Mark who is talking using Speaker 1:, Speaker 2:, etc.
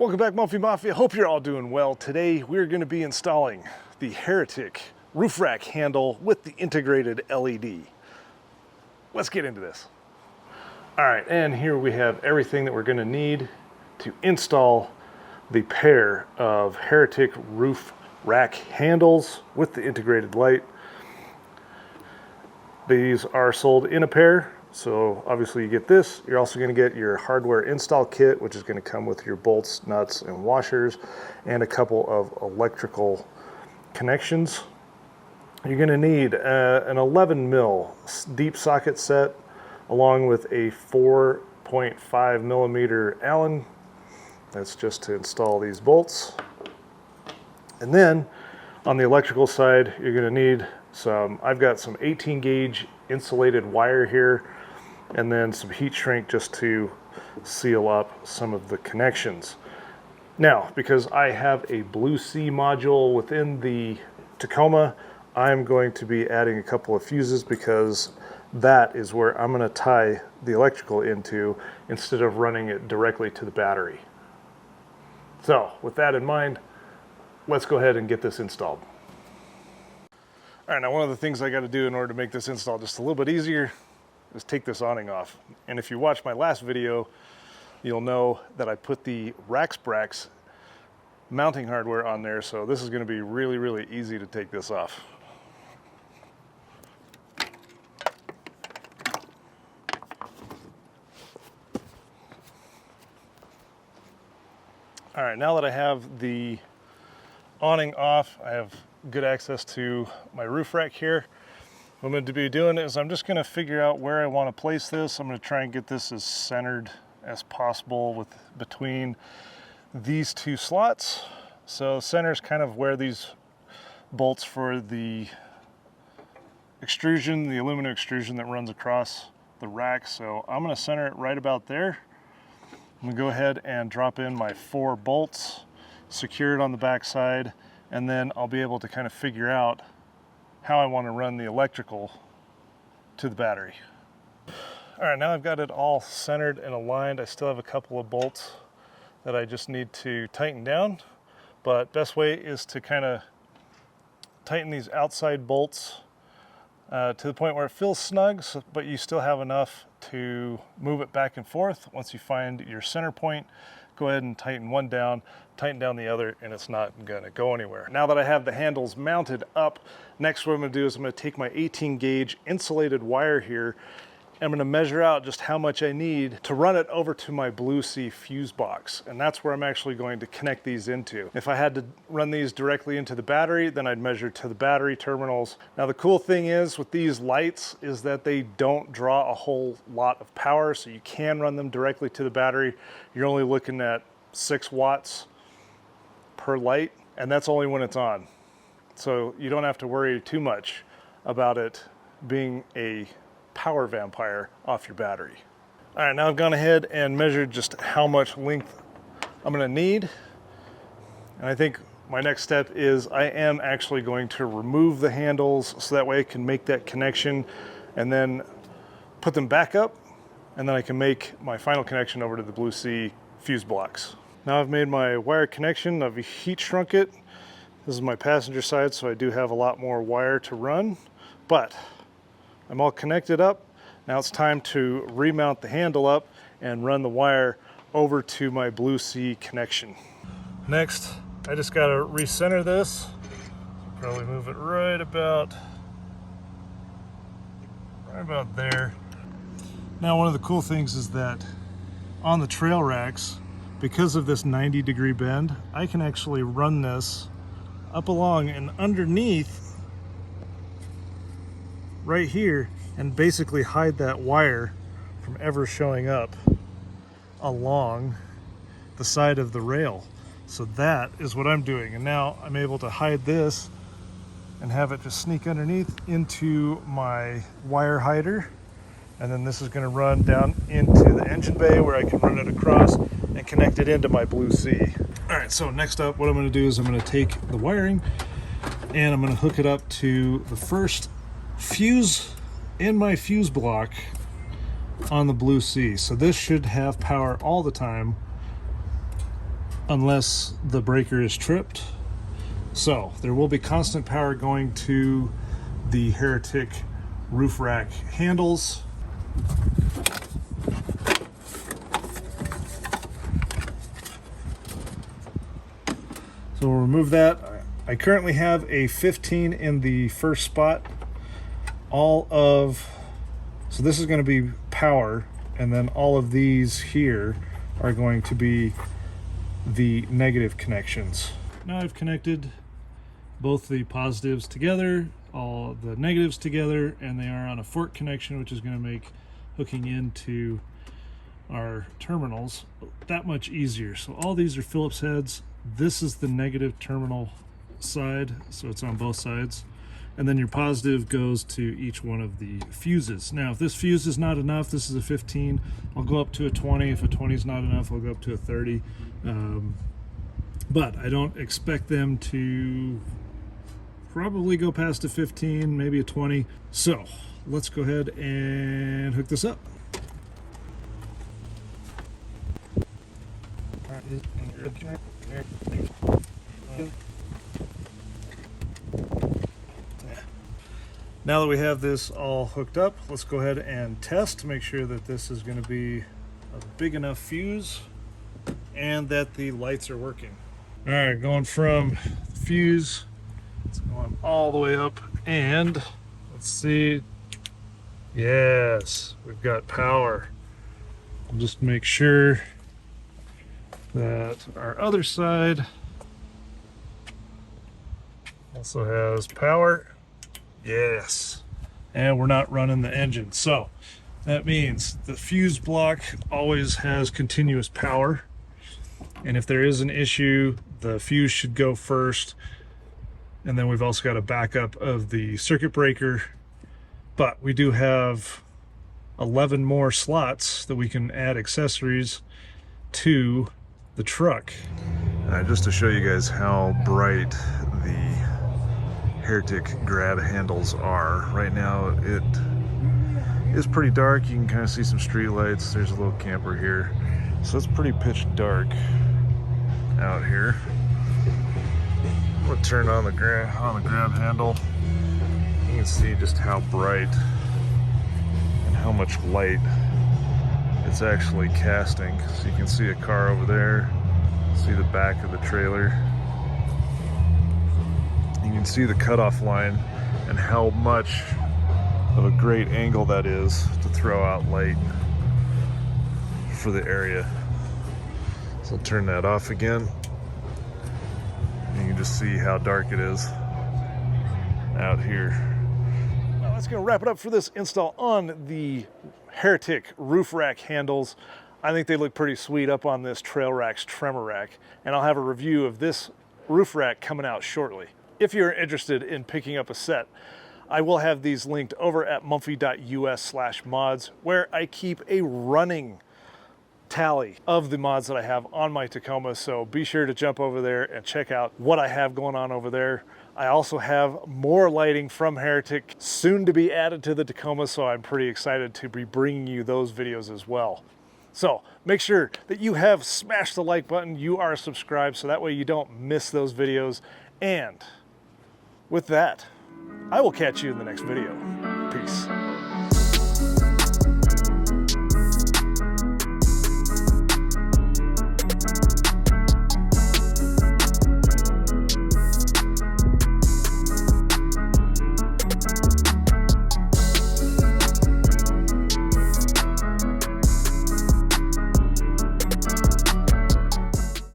Speaker 1: Welcome back, Muffy Mafia. Hope you're all doing well. Today we're going to be installing the Heretic roof rack handle with the integrated LED. Let's get into this. All right, and here we have everything that we're going to need to install the pair of Heretic roof rack handles with the integrated light. These are sold in a pair. So obviously you get this. You're also going to get your hardware install kit, which is going to come with your bolts, nuts, and washers, and a couple of electrical connections. You're going to need an 11 mil deep socket set, along with a 4.5 millimeter Allen. That's just to install these bolts. And then on the electrical side, you're going to need I've got some 18 gauge insulated wire here, and then some heat shrink just to seal up some of the connections. Now, because I have a Blue Sea module within the Tacoma, I'm going to be adding a couple of fuses because that is where I'm going to tie the electrical into instead of running it directly to the battery. So with that in mind, let's go ahead and get this installed. All right, now one of the things I got to do in order to make this install just a little bit easier is take this awning off. And if you watched my last video, you'll know that I put the Raxbrax mounting hardware on there, so this is going to be really, really easy to take this off. All right, now that I have the awning off, I have good access to my roof rack here. What I'm going to be doing is I'm just going to figure out where I want to place this. I'm going to try and get this as centered as possible between these two slots. So center is kind of where these bolts for the extrusion, the aluminum extrusion that runs across the rack. So I'm going to center it right about there. I'm going to go ahead and drop in my 4 bolts, secure it on the back side, and then I'll be able to kind of figure out how I want to run the electrical to the battery. All right, now I've got it all centered and aligned. I still have a couple of bolts that I just need to tighten down, but best way is to kind of tighten these outside bolts to the point where it feels snug, but you still have enough to move it back and forth. Once you find your center point, go ahead and tighten one down, tighten down the other, and it's not going to go anywhere. Now that I have the handles mounted up, next what I'm going to do is I'm going to take my 18 gauge insulated wire here, and I'm going to measure out just how much I need to run it over to my Blue Sea fuse box, and that's where I'm actually going to connect these into. If I had to run these directly into the battery, then I'd measure to the battery terminals. Now the cool thing is with these lights is that they don't draw a whole lot of power, so you can run them directly to the battery. You're only looking at 6 watts per light, and that's only when it's on. So you don't have to worry too much about it being a power vampire off your battery. All right, now I've gone ahead and measured just how much length I'm going to need. And I think my next step is I am actually going to remove the handles so that way I can make that connection and then put them back up, and then I can make my final connection over to the Blue Sea fuse blocks. Now I've made my wire connection, I've heat shrunk it. This is my passenger side, so I do have a lot more wire to run, but I'm all connected up. Now it's time to remount the handle up and run the wire over to my Blue Sea connection. Next, I just got to recenter this. Probably move it right about there. Now one of the cool things is that on the trail racks, because of this 90-degree bend, I can actually run this up along and underneath right here and basically hide that wire from ever showing up along the side of the rail. So that is what I'm doing, and now I'm able to hide this and have it just sneak underneath into my wire hider, and then this is going to run down into the engine bay where I can run it across and connect it into my Blue Sea. All right, so next up what I'm going to do is I'm going to take the wiring and I'm going to hook it up to the first fuse in my fuse block on the Blue Sea. So this should have power all the time unless the breaker is tripped. So there will be constant power going to the Heretic roof rack handles. So we'll remove that. I currently have a 15 in the first spot. So this is going to be power, and then all of these here are going to be the negative connections. Now I've connected both the positives together, all the negatives together, and they are on a fork connection, which is going to make hooking into our terminals that much easier. So all these are Phillips heads. This is the negative terminal side, so it's on both sides. And then your positive goes to each one of the fuses. Now, if this fuse is not enough, this is a 15, I'll go up to a 20. If a 20 is not enough, I'll go up to a 30. But I don't expect them to probably go past a 15, maybe a 20. So let's go ahead and hook this up. Now that we have this all hooked up, let's go ahead and test to make sure that this is going to be a big enough fuse and that the lights are working. All right, going from the fuse, it's going all the way up, and let's see. Yes, we've got power. We'll just make sure that our other side also has power. Yes, and we're not running the engine, so that means the fuse block always has continuous power, and if there is an issue, the fuse should go first, and then we've also got a backup of the circuit breaker. But we do have 11 more slots that we can add accessories to the truck. Just to show you guys how bright the Heretic grab handles are. Right now it is pretty dark. You can kind of see some street lights. There's a little camper here. So it's pretty pitch dark out here. I'm gonna turn on the grab handle. You can see just how bright and how much light it's actually casting. So you can see a car over there, see the back of the trailer. You can see the cutoff line and how much of a great angle that is to throw out light for the area. So I'll turn that off again. You can just see how dark it is out here. Well, that's going to wrap it up for this install on the Heretic roof rack handles. I think they look pretty sweet up on this Trail Rack's Tremor Rack, and I'll have a review of this roof rack coming out shortly. If you're interested in picking up a set, I will have these linked over at mumphy.us/mods, where I keep a running tally of the mods that I have on my Tacoma, so be sure to jump over there and check out what I have going on over there. I also have more lighting from Heretic soon to be added to the Tacoma, so I'm pretty excited to be bringing you those videos as well. So make sure that you have smashed the like button, you are subscribed, so that way you don't miss those videos. And with that, I will catch you in the next video. Peace.